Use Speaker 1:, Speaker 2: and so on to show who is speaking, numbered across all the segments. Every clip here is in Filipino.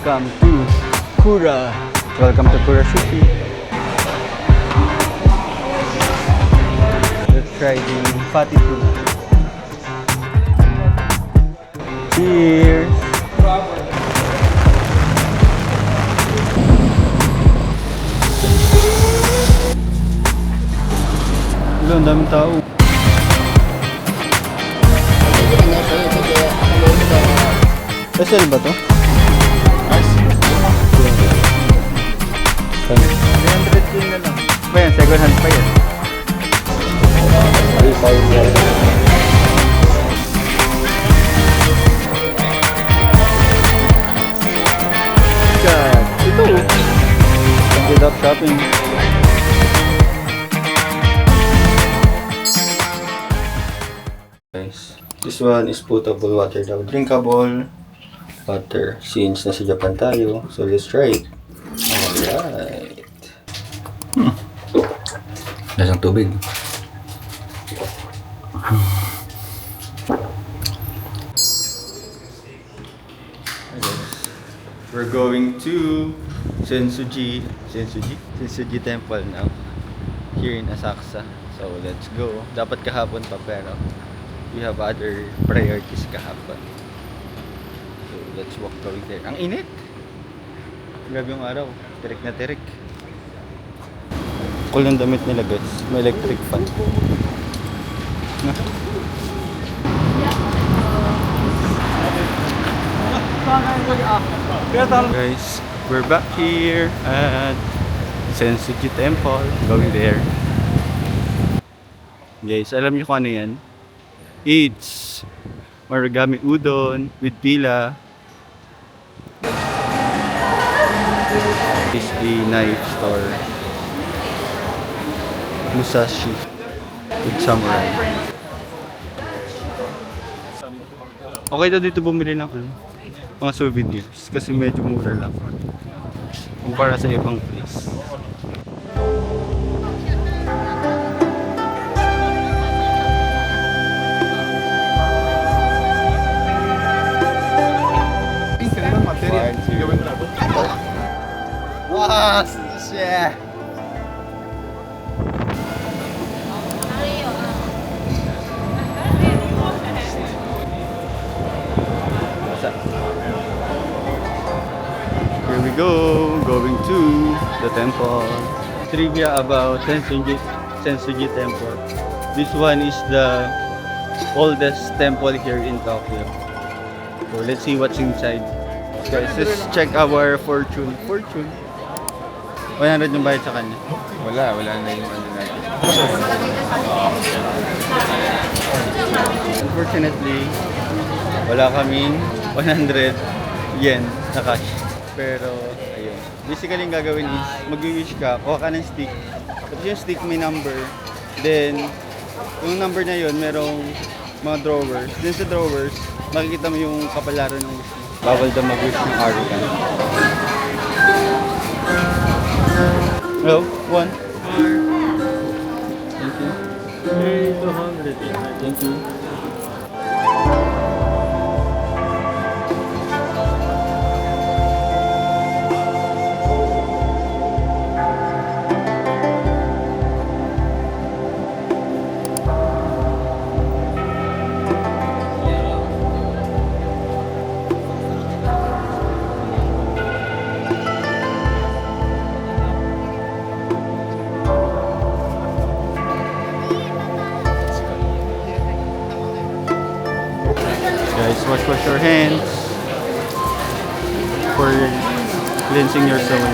Speaker 1: Welcome to Kura. Welcome to Kura City. Let's try the fatty food. Cheers! Hello, ang daming tao. SL ba to? 300 na lang. Ba yan? Second hand pa yan. God, ito. Ended up shopping. Guys, this one is potable water daw. Drinkable water since nasa Japan tayo. So let's try it. Alright. Lasang tubig. We're going to Sensuji Temple now. Here in Asakusa. So let's go. Dapat kahapon pa pero we have other priorities kahapon. So let's walk going there. Ang init! Grabe yung araw. Tirik na tirik. Cool ng damit nila guys. May electric fan. Guys, we're back here at Sensuji Temple. Going there. Guys, alam niyo kung ano yan? It's origami udon with pila. Is a knife store. Musashi with samurai. Okay daw dito bumili ng mga souvenirs kasi medyo mura lang kumpara sa ibang place. Wow, shit. Here we go, going to the temple. Trivia about Sensuji Temple. This one is the oldest temple here in Tokyo. So let's see what's inside. Guys, let's check our fortune. 100 yung bayad sa kanya.
Speaker 2: Wala na yung ano natin.
Speaker 1: Unfortunately, wala kaming 100 yen na cash. Pero, ayun. Basically, yung gagawin is, mag-wish ka, kuha ka ng stick. Tapos yung stick may number. Then, yung number na yun, merong mga drawers. Then sa drawers, makikita mo yung kapalaran ng wish mo. Bawal daw mag-wish ng arrogant. Hello, one. Thank you. 200. Thank you. Guys, wash your hands for cleansing your soul.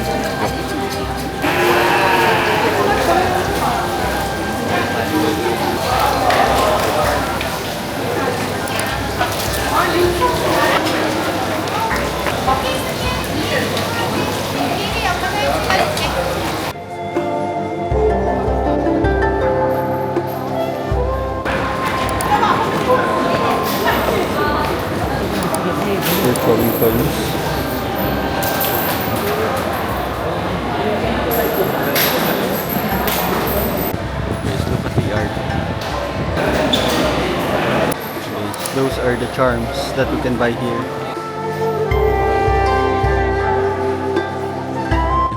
Speaker 1: Virtual coins. Guys, look at the art. Those are the charms that we can buy here.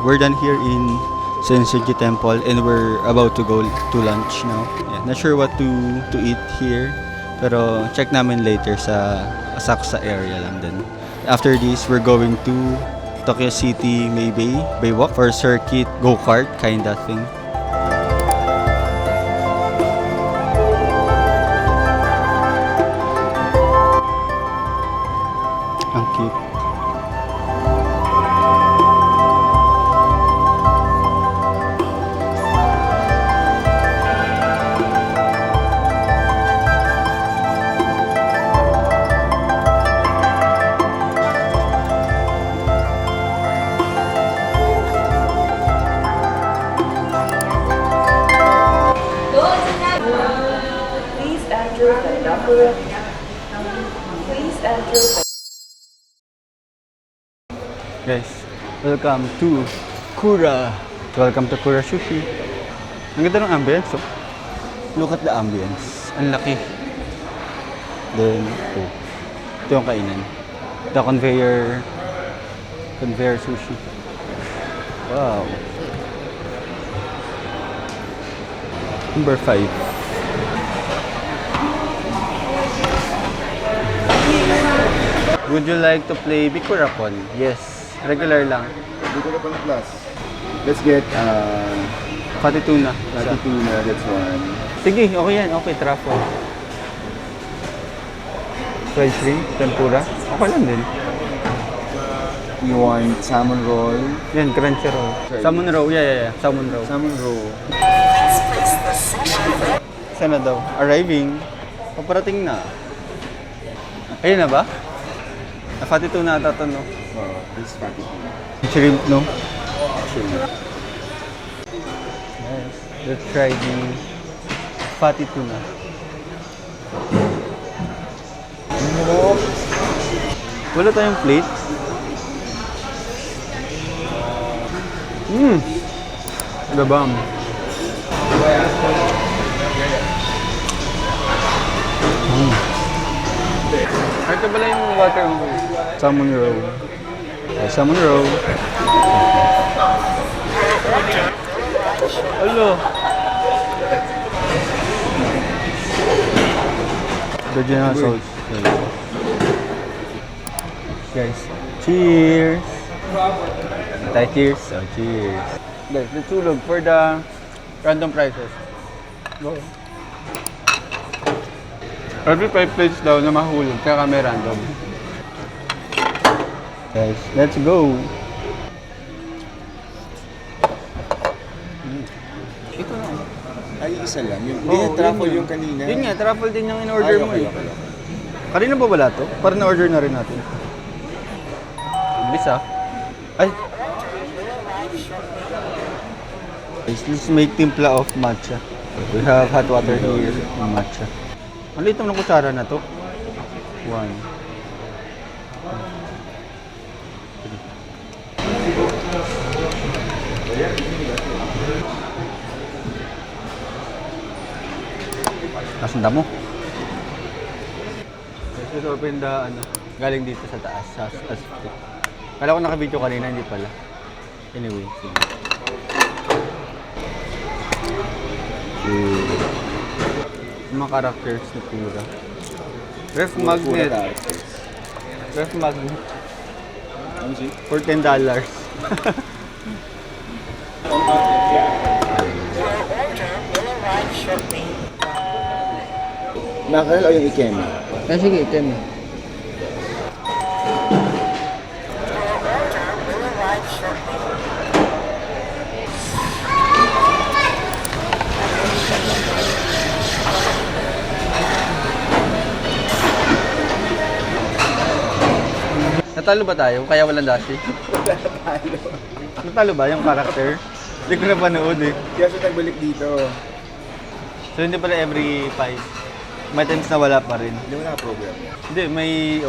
Speaker 1: we're done here in Sensoji Temple and we're about to go to lunch now. Yeah, not sure what to eat here, pero check namin later sa Asakusa area lang din. After this, we're going to Tokyo City Maybay Baywalk for circuit go-kart kinda thing. Ang cute.
Speaker 3: Please enter the number. Please enter the
Speaker 1: Guys, welcome to Kura. Welcome to Kura Sushi. Ang ganda ng ambience, oh. Look at the ambience. Ang laki. Then, oh. Ito yung kainan. The conveyor sushi. Wow. Number 5. Would you like to play Bikurapon? Yes. Regular lang.
Speaker 2: Bikurapon Plus. Let's get
Speaker 1: Pati tuna.
Speaker 2: Pati tuna, that's one.
Speaker 1: Sige, okay yan. Okay, truffle. Fried shrimp, tempura. Okay lang din.
Speaker 2: You want salmon roll?
Speaker 1: Yan, crunchy roll. Salmon roll, yeah. Salmon roll.
Speaker 2: Salmon roll.
Speaker 1: Sana daw? Arriving. Paparating na. Ayun na ba? Pati tuna ata to, no?
Speaker 2: This pati tuna.
Speaker 1: Shrimp, no?
Speaker 2: Shrimp.
Speaker 1: Yes. Let's try the pati tuna. Wala tayong plate. The bomb. Ito pala yung water mo. Salmon roll. Salmon roll. Hello. Original sauce. Guys, cheers. Tayo cheers. Oh, cheers. Guys, let's hulog for the random prizes. Go. Every 5 plates daw na mahulog, kaya kami random. Guys, let's go. Ito na.
Speaker 2: Ay, isa lang. Hindi na truffle yung kanina.
Speaker 1: Yun nga, truffle din yung in-order mo eh.
Speaker 2: Okay.
Speaker 1: Kanina pa wala to? Para na-order na rin natin. Bilis ah. Ay! Guys, let's make timpla of matcha. We have hot water here and matcha. Ang liit naman ng kutsara na to. 1. Tapos ang damo. Let's open the galing dito sa taas. Sa stick. Kala ko naka-video kanina, hindi pala. Anyway, sige. Yung mga characters na pura. Ref magnet. Ref magnet. For $10.
Speaker 2: Mackerel o yung ikemi?
Speaker 1: Sige, item. Natalo ba tayo? Kaya walang dashi? Natalo ba yung character? Hindi ko na panood eh.
Speaker 2: Kaya siya nagbalik dito.
Speaker 1: So hindi pala every 5. May times na wala pa rin.
Speaker 2: Hindi mo na program.
Speaker 1: Hindi, may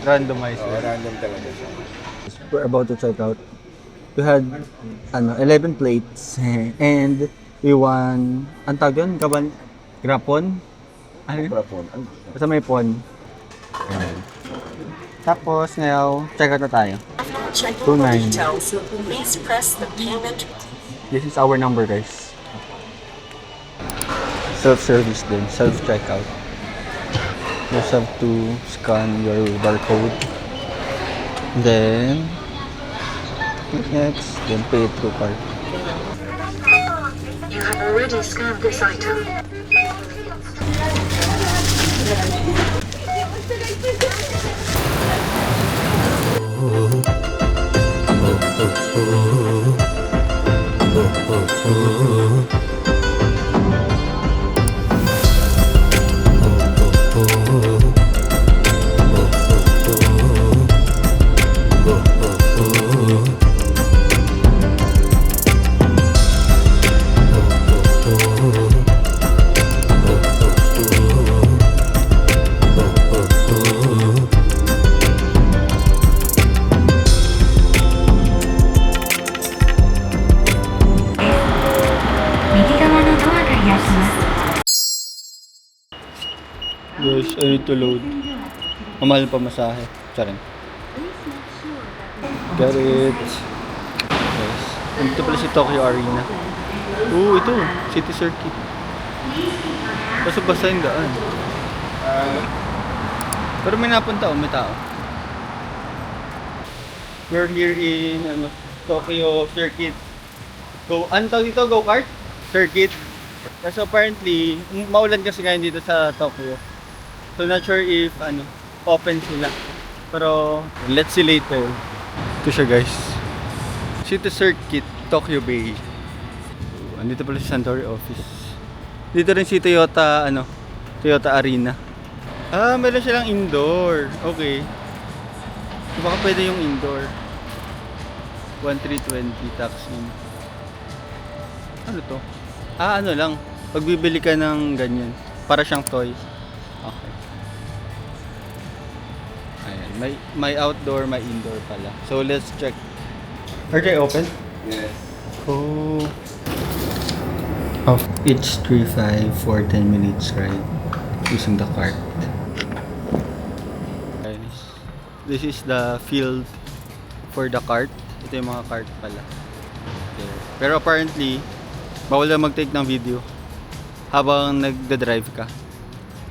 Speaker 1: randomizer.
Speaker 2: Random talaga siya.
Speaker 1: We're about to check out. We had 11 plates and we won, ang tawag yun? Grapon? Ano yun?
Speaker 2: Prapon.
Speaker 1: Basta may pon. Tapos ngayon, check out na tayo.
Speaker 4: Checking
Speaker 1: 29.
Speaker 4: the details. Please press the payment.
Speaker 1: This is our number, guys. Self-service din, self-checkout. You just have to scan your barcode. Then, click next, then pay it through card.
Speaker 4: You have already scanned this item.
Speaker 1: Guys, I need to load. Mamahal pa masahe. Charing. Got it. Guys, ito pala si Tokyo Arena. Ito. City Circuit. Basta-basta yung daan. Pero may napunta may tao. We're here in Tokyo Circuit. Ano tawag dito? Go-kart? Circuit. So apparently, maulan kasi ngayon dito sa Tokyo. So not sure if open sila. Pero let's see later. Ito siya, guys. City Circuit, Tokyo Bay. Andito pala si Suntory office. Dito rin si Toyota Toyota Arena. Meron silang indoor. Okay. So, baka pwede yung indoor. 1,320 tax in. Ano to? Ano lang. Pagbibili ka ng ganyan. Para siyang toy. Okay. Ayan. May outdoor, may indoor pala. So, let's check. Are they open?
Speaker 2: Yes.
Speaker 1: Oh. It's 3.5 for 10 minutes ride using the cart. Guys, this is the field for the cart. Ito yung mga cart pala. Okay. Pero apparently, bawal na mag-take ng video habang nagda-drive ka.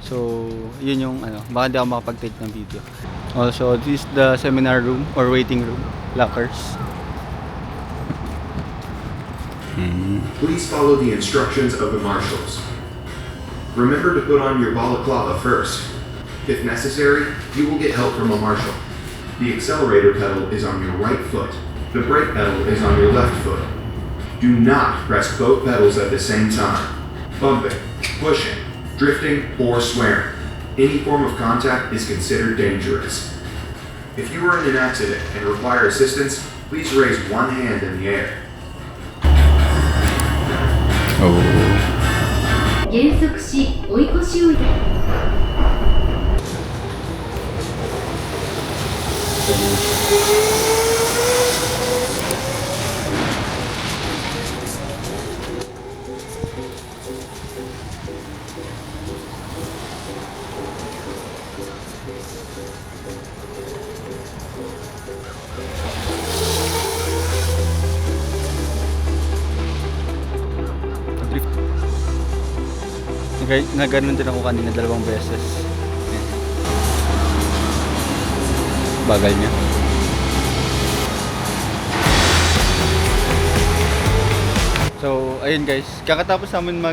Speaker 1: So, yun yung baka di ako makapag-take ng video. Also, this is the seminar room or waiting room. Lockers.
Speaker 5: Please follow the instructions of the marshals. Remember to put on your balaclava first. If necessary, you will get help from a marshal. The accelerator pedal is on your right foot. The brake pedal is on your left foot. Do not press both pedals at the same time. Bumping, pushing, drifting, or swearing. Any form of contact is considered dangerous. If you are in an accident and require assistance, please raise one hand in the air.
Speaker 6: 減速し追い越しを
Speaker 1: Naganon din ako kanina 2 beses. Bagal niya. So, ayun guys. Kakatapos namin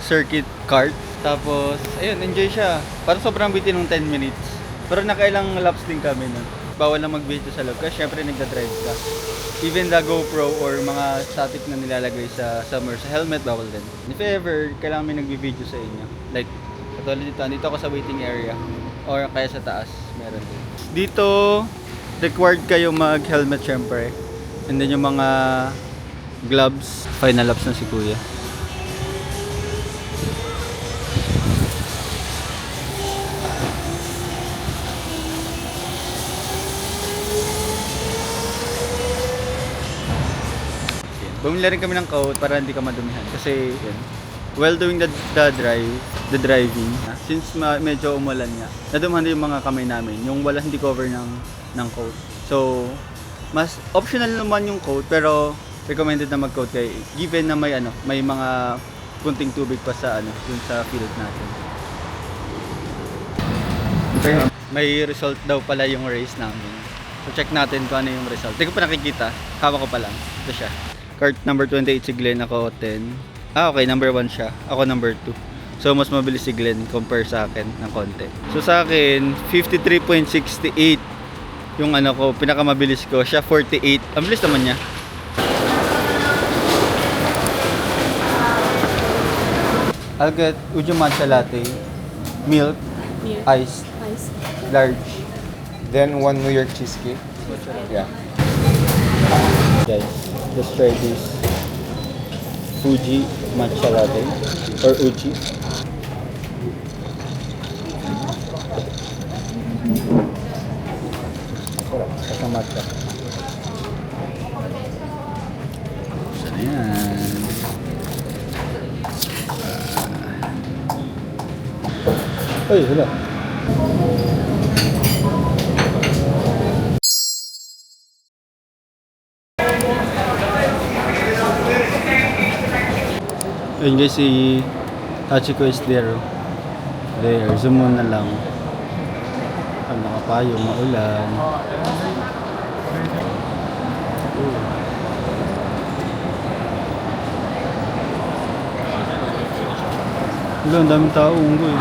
Speaker 1: circuit kart. Tapos, ayun, enjoy siya. Parang sobrang bitin ng 10 minutes. Pero nakailang laps din kami nun. Bawal na mag-video sa loob kasi syempre nagda-drive ka. Even the GoPro or mga static na nilalagay sa summer sa helmet, bawal din. If ever, kailangan may nagbi-video sa inyo. Like, katulad dito ako sa waiting area. Or kaya sa taas, meron din. Dito, required kayo mag-helmet syempre. And then yung mga gloves, final laps na si Kuya. Bumili rin kami ng coat para hindi ka madumihan kasi yun, while doing the driving, since medyo umulan nga, nadumihan din yung mga kamay namin, yung wala hindi cover ng coat. So, mas optional naman yung coat, pero recommended na mag-coat kay given na may mga kunting tubig pa sa dun sa field natin. Okay. May result daw pala yung race namin. So check natin kung ano yung result. Hindi ko pa nakikita. Hawak ko pa lang. Ito siya. Cart number 28 si Glenn, ako 10. Okay, number 1 siya. Ako number 2. So mas mabilis si Glenn compare sa akin ng konti. So sa akin, 53.68 yung ko, pinakamabilis ko. Siya 48. Ang bilis naman niya. I'll get uju matcha latte, milk, ice, large.
Speaker 2: Then 1 New York cheesecake. Yeah.
Speaker 1: Guys, let's try this Fuji matcha latte or uji. Sarap matcha. Ayan. Ay, hala. Ayun guys, si Hachiko is there. There, zoom mo na lang. Ang nakapayo, maulan. Wala, ang daming tao, unggoy.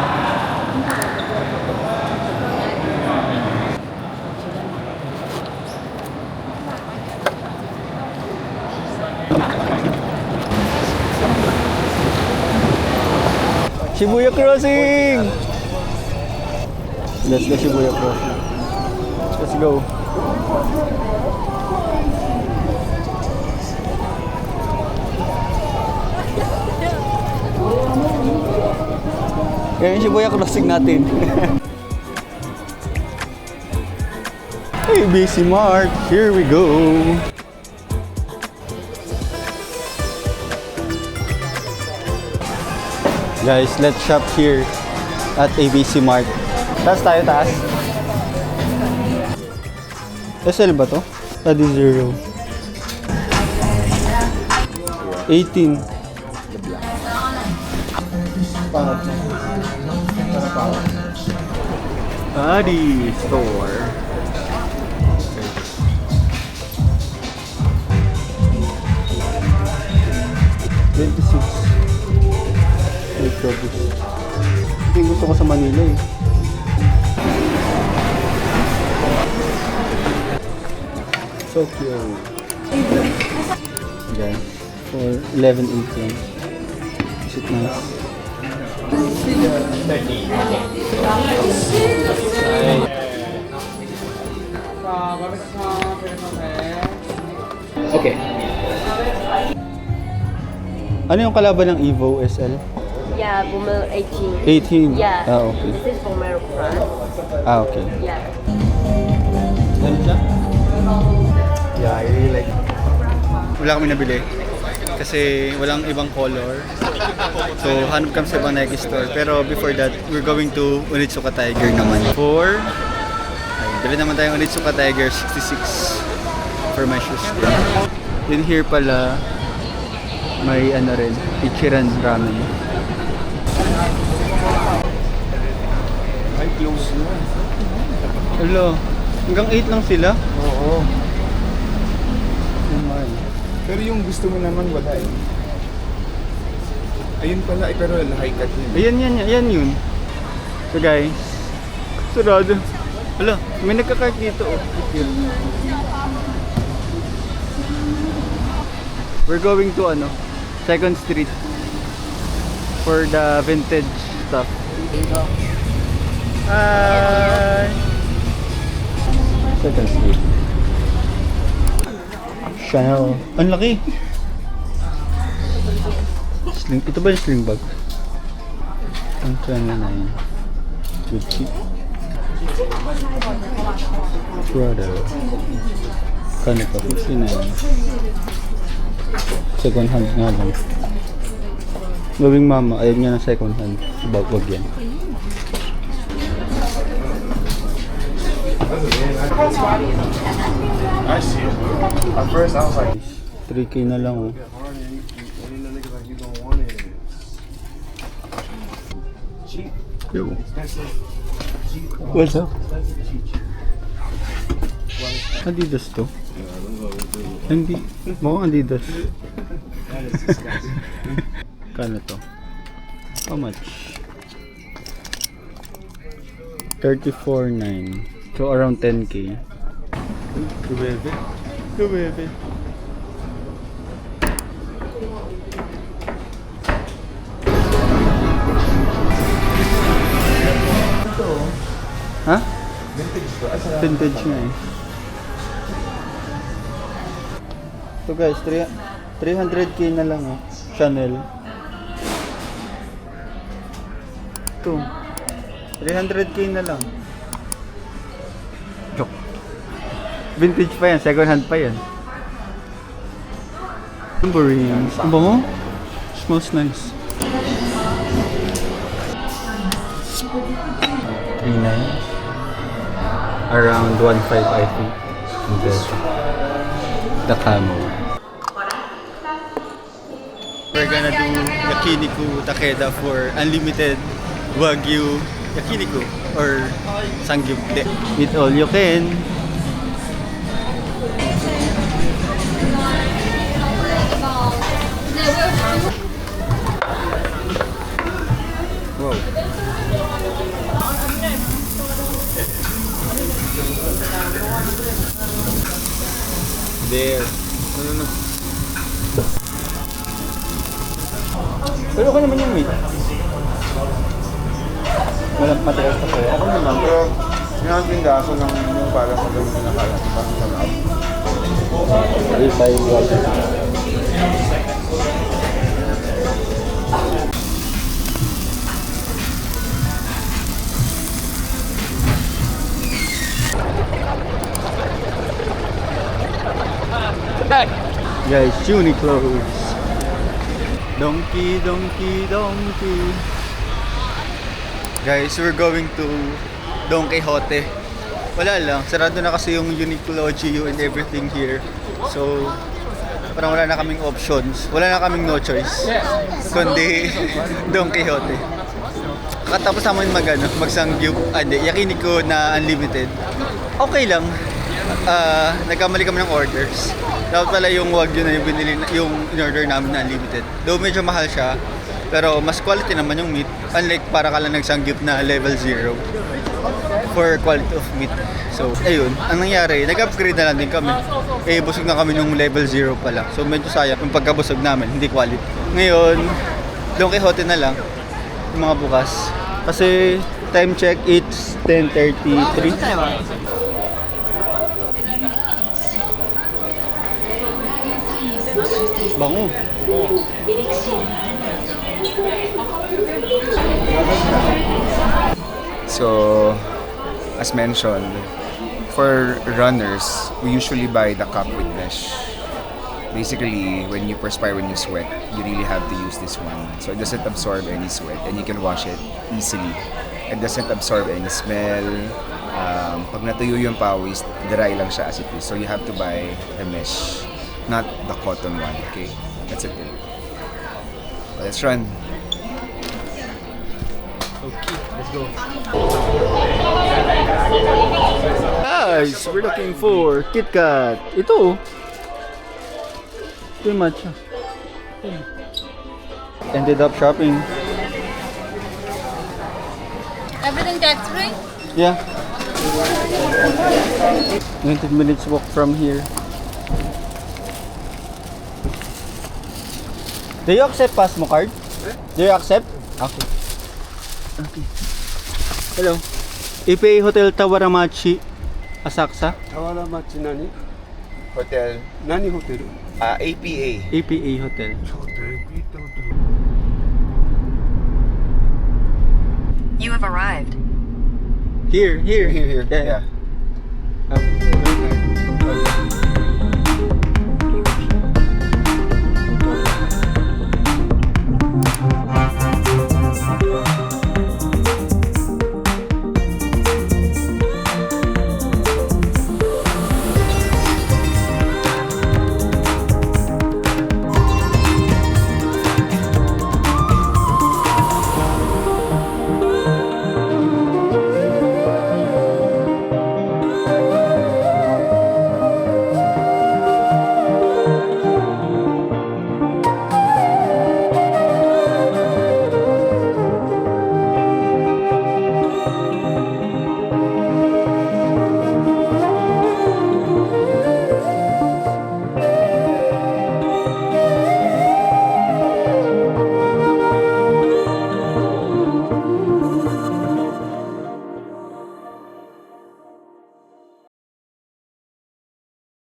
Speaker 1: Shibuya Crossing! Let's go Shibuya Crossing. Let's go. Yan yung Shibuya Crossing natin. ABC Mart, here we go. Guys, let's shop here at ABC Mart. Taas tayo, taas. SL ba to? Adi 0. 18. Adi store. 26. Ito yung gusto ko sa Manila eh. So cute. Guys, for 11.18. Is it nice?
Speaker 2: Okay.
Speaker 1: Ano yung kalaban ng Evo SL?
Speaker 7: Yeah, Boomer 18.
Speaker 1: 18?
Speaker 7: Yeah.
Speaker 1: Ah, okay.
Speaker 7: This is Boomer France.
Speaker 1: Ah, okay.
Speaker 7: Yeah.
Speaker 1: Ganun siya?
Speaker 2: Yeah, I really like
Speaker 1: Wala kami nabili. Kasi walang ibang color. So, hanap kami sa ibang Nike store. Pero before that, we're going to Onitsuka Tiger naman. Dali naman tayong Onitsuka Tiger 66 for my shoes. Then here pala, may rin, Ichiran Ramen.
Speaker 2: Ay, close na.
Speaker 1: Hello, hanggang 8 lang sila?
Speaker 2: Oo.
Speaker 1: Naman.
Speaker 2: Pero yung gusto mo naman wala eh. Ayun pala eh, pero high cut yun.
Speaker 1: Ayan yun. So guys, sarado. Hala, may nagka-cart dito oh. We're going to 2nd Street for the vintage stuff. Hi! 2nd Street. Chanel. Ang laki! Ito ba yung sling bag? Ang 29. Gucci. Prada. Kano pa? 59. Second hand nga lang. Gawing mama, ayun nga ng second hand. Wag yan.
Speaker 2: I see it. At first, I was like,
Speaker 1: 3K na lang oh. Yo. What's up? Adidas to? Hindi. Mukhang Adidas. Kano to? How much? 34.9. So around 10K. Bebe. Bebe. Ha? Vintage nga eh. Ito guys, 300k na lang oh. Chanel. Ito. 300k na lang. Joke. Vintage pa yan, second hand pa yan. Boring. Ang bango? Smells nice. 3.9. Around 1.5 I think. The camo. We're gonna do yakiniku Takeda for unlimited Wagyu yakiniku or sangyupte. Eat all you can. Wow. There. Pero ako naman yung meat. Walang matigas pa sa'yo.
Speaker 2: ako naman, pero pinakatindaso ng yung para sa ganun na kaya. Parang sarap.
Speaker 1: Guys, Uniqlo's. Donkey. Guys, we're going to Don Quixote. Wala lang, sarado na kasi yung Uniqlo, GU and everything here. So, parang wala na kaming options. Wala na kaming no choice. Kundi Don Quixote. Kakatapos namin magsangyup, yakiniku na unlimited. Okay lang. Nagkamali kami ng orders. Dapat pala yung Wagyu na yung binili, yung in-order namin na unlimited. Though medyo mahal siya, pero mas quality naman yung meat. Unlike para ka lang nagsangyup na level 0 for quality of meat. So, ayun. Ang nangyari, nag-upgrade na lang din kami. Busog na kami nung level 0 pala. So, medyo sayang yung pagkabusog namin, hindi quality. Ngayon, Don Quixote na lang yung mga bukas. Kasi, time check, it's 10:33. Bango.
Speaker 2: So, as mentioned, for runners, we usually buy the cup with mesh. Basically, when you perspire, when you sweat, you really have to use this one. So it doesn't absorb any sweat and you can wash it easily. It doesn't absorb any smell. Pag natuyo yung pawis, dry lang siya as it is. So you have to buy the mesh, not the cotton one, okay? That's it then. Let's run.
Speaker 1: Okay, let's go. Guys, we're looking for KitKat. Ito. Ito yung matcha. Ended up shopping.
Speaker 8: Everything tax-free?
Speaker 1: Yeah. 90 minutes walk from here. Do you accept Pasmo card? Do you accept? Okay. Okay. Hello. Ipei Hotel Tawaramachi, Asakusa.
Speaker 9: Tawaramachi nani?
Speaker 2: Hotel.
Speaker 9: Nani hotel?
Speaker 2: APA.
Speaker 1: APA Hotel.
Speaker 4: You have arrived.
Speaker 1: Here.
Speaker 2: Here.
Speaker 1: Yeah.
Speaker 2: Yeah.